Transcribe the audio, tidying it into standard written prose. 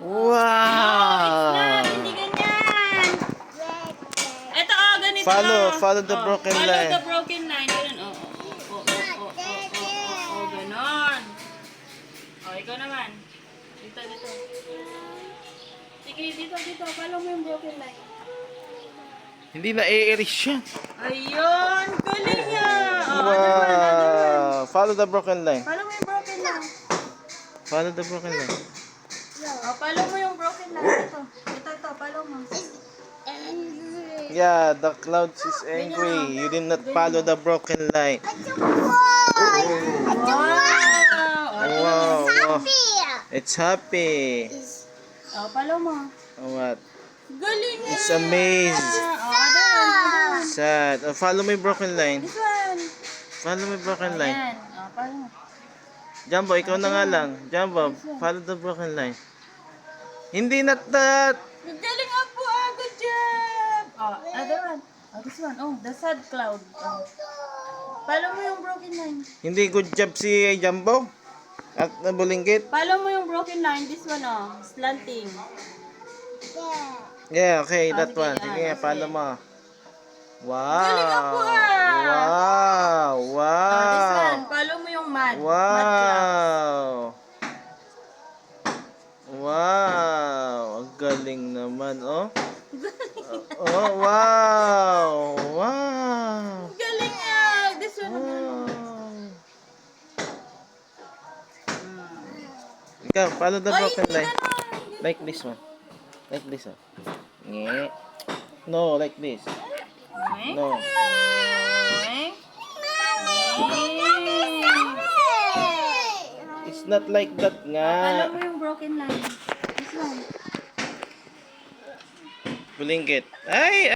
Wow! Hindi ganyan. Ito, ganito Follow the broken follow line. the broken line. Ganun, ganon. Ikaw naman. Dito. Sige, dito. Follow mo yung broken line. Hindi na i-erase yan. Ayun, galing niya. Wow! Follow the broken line. Follow mo yung broken line. Follow the broken line. Follow mo yung broken line. Ito, follow mo. Yeah, the clouds is angry. You did not follow the broken line. Wow! It's happy. Follow mo. What? Galing niya. It's amazed. Sad. Follow my broken line. This one. Follow my broken line. Ayan. Follow mo. Jumbo, ikaw na nga lang. Jumbo, follow the broken line. Hindi na that. Galing po. Good job. Other one. This one. The sad cloud. Follow mo yung broken line. Hindi good job si Jumbo. At nabulingkit. Follow mo yung broken line. This one, slanting. Yeah, okay, that sige, one. Sige, follow mo. Wow. Galing ako, Wow. This Wow. one. Follow mo yung mad. Mad Wow. cloud. Wow. Ang galing naman, oh. Oh, wow. Wow. Galing This one. Wow. Ikaw, follow the broken line. Like this one. Like this one. Yeah. No, like this. No. It's not like that nga. Follow mo yung broken line. This one. Bulingkit. Ay!